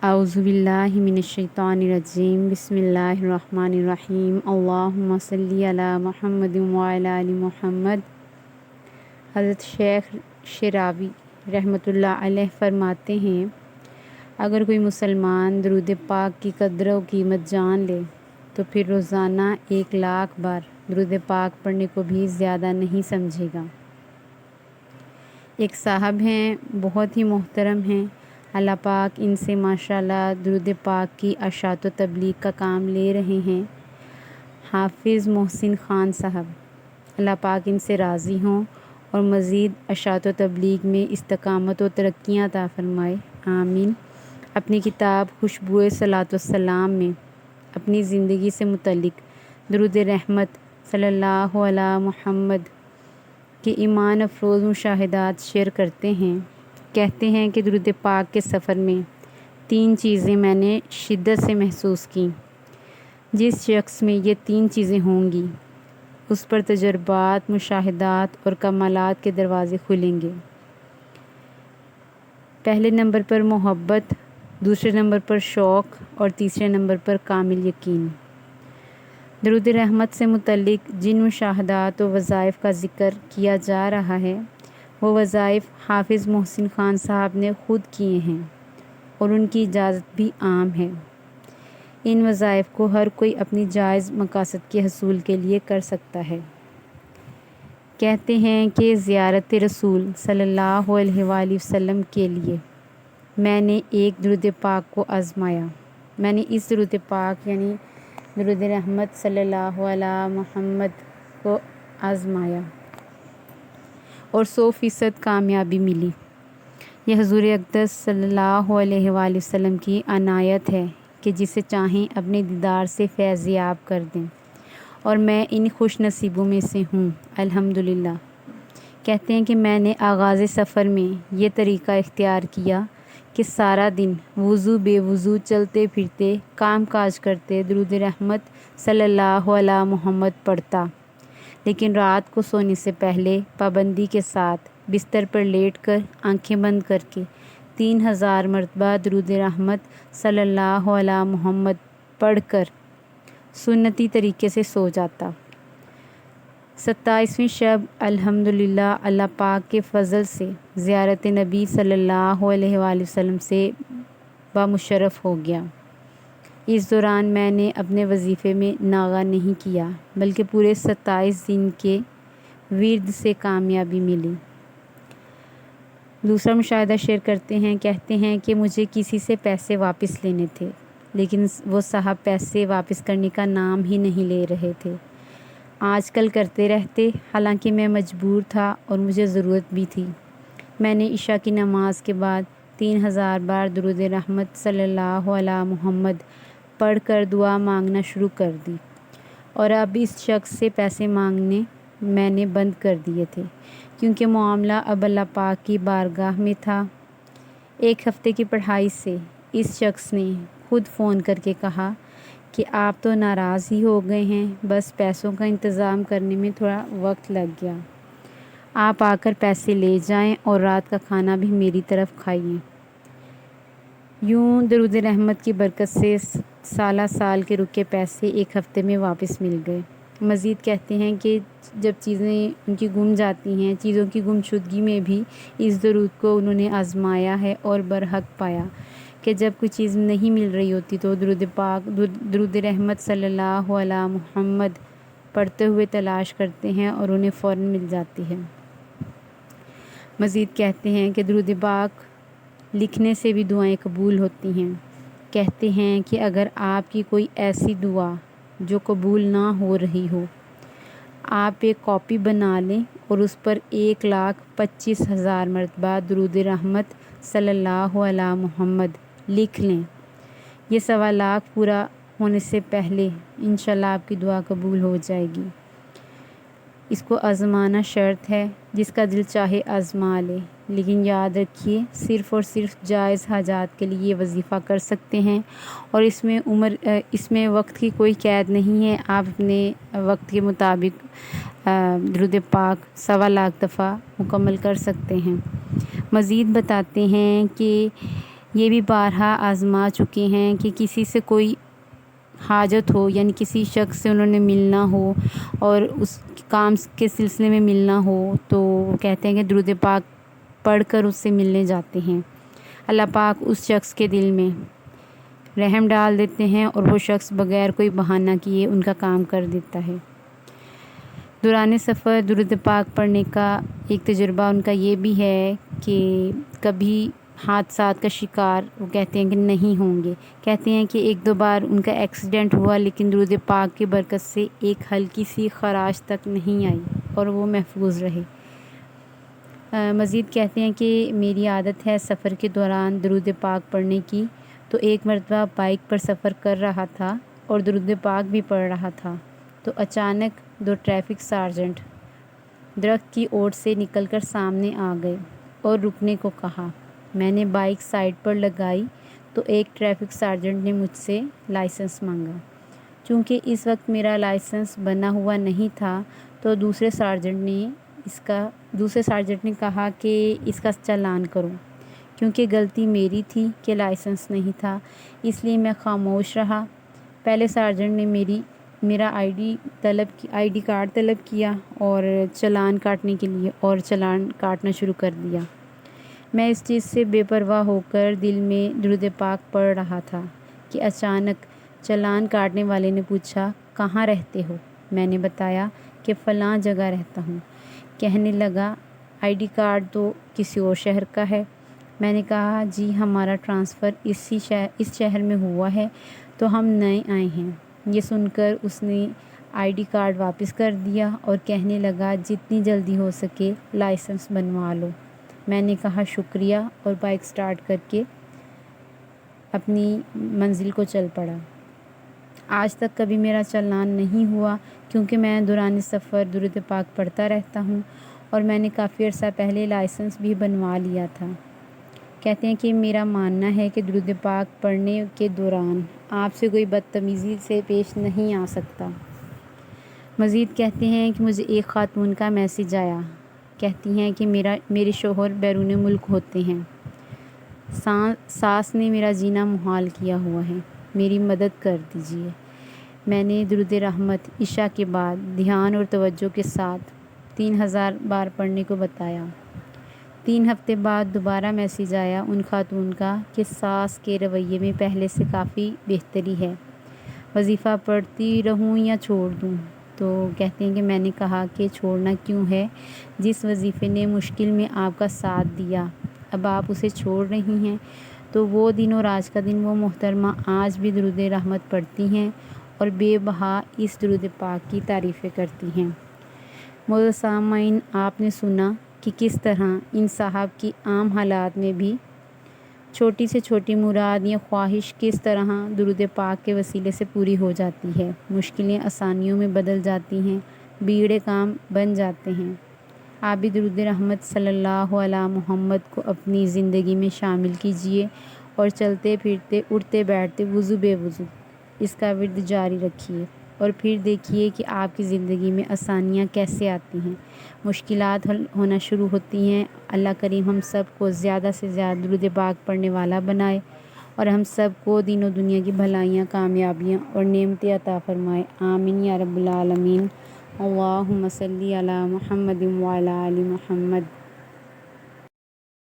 اعوذ باللہ من الشیطان الرجیم بسم اللہ الرحمن الرحیم اللہم صلی علی محمد وعلی آل محمد۔ حضرت شیخ شراوی رحمۃ اللہ علیہ فرماتے ہیں، اگر کوئی مسلمان درود پاک کی قدر و قیمت جان لے تو پھر روزانہ 1,00,000 بار درود پاک پڑھنے کو بھی زیادہ نہیں سمجھے گا۔ ایک صاحب ہیں، بہت ہی محترم ہیں، اللہ پاک ان سے ماشاءاللہ درود پاک کی اشاعت و تبلیغ کا کام لے رہے ہیں۔ حافظ محسن خان صاحب، اللہ پاک ان سے راضی ہوں اور مزید اشاعت و تبلیغ میں استقامت و ترقیاں عطا فرمائے، آمین۔ اپنی کتاب خوشبوئے صلاۃ والسلام میں اپنی زندگی سے متعلق درود رحمت صلی اللہ علی محمد کے ایمان افروز مشاہدات شیئر کرتے ہیں۔ کہتے ہیں کہ درود پاک کے سفر میں 3 چیزیں میں نے شدت سے محسوس کیں۔ جس شخص میں یہ 3 چیزیں ہوں گی اس پر تجربات، مشاہدات اور کمالات کے دروازے کھلیں گے۔ پہلے نمبر پر محبت، دوسرے نمبر پر شوق اور تیسرے نمبر پر کامل یقین۔ درود رحمت سے متعلق جن مشاہدات و وظائف کا ذکر کیا جا رہا ہے وہ وظائف حافظ محسن خان صاحب نے خود کیے ہیں اور ان کی اجازت بھی عام ہے۔ ان وظائف کو ہر کوئی اپنی جائز مقاصد کے حصول کے لیے کر سکتا ہے۔ کہتے ہیں کہ زیارت رسول صلی اللہ علیہ وآلہ وسلم کے لیے میں نے ایک درود پاک کو آزمایا۔ میں نے اس درود پاک یعنی درود رحمت صلی اللہ علیہ محمد کو آزمایا اور 100% کامیابی ملی۔ یہ حضور اقدس صلی اللہ علیہ وآلہ وسلم کی عنایت ہے کہ جسے چاہیں اپنے دیدار سے فیض یاب کر دیں، اور میں ان خوش نصیبوں میں سے ہوں، الحمدللہ۔ کہتے ہیں کہ میں نے آغاز سفر میں یہ طریقہ اختیار کیا کہ سارا دن وضو بے وضو چلتے پھرتے کام کاج کرتے درود رحمت صلی اللہ علیہ محمد پڑھتا، لیکن رات کو سونے سے پہلے پابندی کے ساتھ بستر پر لیٹ کر آنکھیں بند کر کے 3000 مرتبہ درود رحمت صلی اللہ علیہ محمد پڑھ کر سنتی طریقے سے سو جاتا۔ 27ویں شب الحمدللہ اللہ پاک کے فضل سے زیارت نبی صلی اللہ علیہ وآلہ وسلم سے بامشرف ہو گیا۔ اس دوران میں نے اپنے وظیفے میں ناغہ نہیں کیا بلکہ پورے 27 دن کے ورد سے کامیابی ملی۔ دوسرا مشاہدہ شیئر کرتے ہیں، کہتے ہیں کہ مجھے کسی سے پیسے واپس لینے تھے لیکن وہ صاحب پیسے واپس کرنے کا نام ہی نہیں لے رہے تھے۔ آج کل کرتے رہتے، حالانکہ میں مجبور تھا اور مجھے ضرورت بھی تھی۔ میں نے عشاء کی نماز کے بعد 3000 بار درود رحمت صلی اللہ علیہ محمد پڑھ کر دعا مانگنا شروع کر دی، اور اب اس شخص سے پیسے مانگنے میں نے بند کر دیے تھے کیونکہ معاملہ اب اللہ پاک کی بارگاہ میں تھا۔ 1 ہفتے کی پڑھائی سے اس شخص نے خود فون کر کے کہا کہ آپ تو ناراض ہی ہو گئے ہیں، بس پیسوں کا انتظام کرنے میں تھوڑا وقت لگ گیا، آپ آ کر پیسے لے جائیں اور رات کا کھانا بھی میری طرف کھائیے۔ یوں درود رحمت کی برکت سے سالہ سال کے رکے پیسے 1 ہفتے میں واپس مل گئے۔ مزید کہتے ہیں کہ جب چیزیں ان کی گم جاتی ہیں، چیزوں کی گمشدگی میں بھی اس درود کو انہوں نے آزمایا ہے اور برحق پایا کہ جب کوئی چیز نہیں مل رہی ہوتی تو درود رحمت صلی اللہ علیہ محمد پڑھتے ہوئے تلاش کرتے ہیں اور انہیں فوراً مل جاتی ہے۔ مزید کہتے ہیں کہ درود پاک لکھنے سے بھی دعائیں قبول ہوتی ہیں۔ کہتے ہیں کہ اگر آپ کی کوئی ایسی دعا جو قبول نہ ہو رہی ہو، آپ ایک کاپی بنا لیں اور اس پر 1,25,000 مرتبہ درود رحمت صلی اللہ علیہ محمد لکھ لیں۔ یہ 1,00,000 پورا ہونے سے پہلے انشاءاللہ آپ کی دعا قبول ہو جائے گی۔ اس کو آزمانا شرط ہے، جس کا دل چاہے آزما لے، لیکن یاد رکھیے صرف اور صرف جائز حاجات کے لیے یہ وظیفہ کر سکتے ہیں، اور اس میں وقت کی کوئی قید نہیں ہے۔ آپ اپنے وقت کے مطابق درود پاک 1,00,000 دفعہ مکمل کر سکتے ہیں۔ مزید بتاتے ہیں کہ یہ بھی بارہا آزما چکے ہیں کہ کسی سے کوئی حاجت ہو، یعنی کسی شخص سے انہوں نے ملنا ہو اور اس کام کے سلسلے میں ملنا ہو، تو وہ کہتے ہیں کہ درود پاک پڑھ کر اس سے ملنے جاتے ہیں۔ اللہ پاک اس شخص کے دل میں رحم ڈال دیتے ہیں اور وہ شخص بغیر کوئی بہانہ کیے ان کا کام کر دیتا ہے۔ دوران سفر درود پاک پڑھنے کا ایک تجربہ ان کا یہ بھی ہے کہ کبھی حادثات کا شکار وہ کہتے ہیں کہ نہیں ہوں گے۔ کہتے ہیں کہ ایک دو بار ان کا ایکسیڈنٹ ہوا، لیکن درود پاک کی برکت سے ایک ہلکی سی خراش تک نہیں آئی اور وہ محفوظ رہے۔ مزید کہتے ہیں کہ میری عادت ہے سفر کے دوران درود پاک پڑھنے کی، تو ایک مرتبہ بائک پر سفر کر رہا تھا اور درود پاک بھی پڑھ رہا تھا، تو اچانک دو ٹریفک سارجنٹ درخت کی اوٹ سے نکل کر سامنے آ گئے اور رکنے کو کہا۔ میں نے بائک سائڈ پر لگائی تو ایک ٹریفک سارجنٹ نے مجھ سے لائسنس مانگا۔ چونکہ اس وقت میرا لائسنس بنا ہوا نہیں تھا، تو دوسرے سارجنٹ نے کہا کہ اس کا چالان کرو۔ کیونکہ غلطی میری تھی کہ لائسنس نہیں تھا، اس لیے میں خاموش رہا۔ پہلے سارجنٹ نے میرا آئی ڈی کارڈ طلب کیا اور چالان کاٹنا شروع کر دیا۔ میں اس چیز سے بے پرواہ ہو کر دل میں درود پاک پڑھ رہا تھا کہ اچانک چالان کاٹنے والے نے پوچھا، کہاں رہتے ہو؟ میں نے بتایا کہ فلاں جگہ رہتا ہوں۔ کہنے لگا، آئی ڈی کارڈ تو کسی اور شہر کا ہے۔ میں نے کہا، جی ہمارا ٹرانسفر اس شہر میں ہوا ہے، تو ہم نئے آئے ہیں۔ یہ سن کر اس نے آئی ڈی کارڈ واپس کر دیا اور کہنے لگا، جتنی جلدی ہو سکے لائسنس بنوا لو۔ میں نے کہا شکریہ اور بائک سٹارٹ کر کے اپنی منزل کو چل پڑا۔ آج تک کبھی میرا چالان نہیں ہوا، کیونکہ میں دوران سفر درود پاک پڑھتا رہتا ہوں اور میں نے کافی عرصہ پہلے لائسنس بھی بنوا لیا تھا۔ کہتے ہیں کہ میرا ماننا ہے کہ درود پاک پڑھنے کے دوران آپ سے کوئی بدتمیزی سے پیش نہیں آ سکتا۔ مزید کہتے ہیں کہ مجھے ایک خاتون کا میسج آیا۔ کہتی ہیں کہ میرے شوہر بیرون ملک ہوتے ہیں۔ ساس نے میرا جینا محال کیا ہوا ہے، میری مدد کر دیجیے۔ میں نے درود رحمت عشاء کے بعد دھیان اور توجہ کے ساتھ 3000 بار پڑھنے کو بتایا۔ 3 ہفتے بعد دوبارہ میسج آیا ان خاتون کا کہ ساس کے رویے میں پہلے سے کافی بہتری ہے، وظیفہ پڑھتی رہوں یا چھوڑ دوں؟ تو کہتے ہیں کہ میں نے کہا کہ چھوڑنا کیوں ہے؟ جس وظیفے نے مشکل میں آپ کا ساتھ دیا، اب آپ اسے چھوڑ رہی ہیں۔ تو وہ دن اور آج کا دن وہ محترمہ آج بھی درود رحمت پڑھتی ہیں اور بے بہا اس درود پاک کی تعریفیں کرتی ہیں۔ معزز سامعین، آپ نے سنا کہ کس طرح ان صاحب کی عام حالات میں بھی چھوٹی سے چھوٹی مراد یا خواہش کس طرح درود پاک کے وسیلے سے پوری ہو جاتی ہے، مشکلیں آسانیوں میں بدل جاتی ہیں، بیڑے کام بن جاتے ہیں۔ آپ بھی درود رحمت صلی اللہ علی محمد کو اپنی زندگی میں شامل کیجئے اور چلتے پھرتے اٹھتے بیٹھتے وضو بے وضو اس کا ورد جاری رکھیے، اور پھر دیکھیے کہ آپ کی زندگی میں آسانیاں کیسے آتی ہیں، مشکلات حل ہونا شروع ہوتی ہیں۔ اللہ کریم ہم سب کو زیادہ سے زیادہ درود پاک پڑھنے والا بنائے اور ہم سب کو دین و دنیا کی بھلائیاں، کامیابیاں اور نعمتیں عطا فرمائے۔ آمین یا رب العالمین۔ اللہم صلی علی محمد وعلی آل محمد۔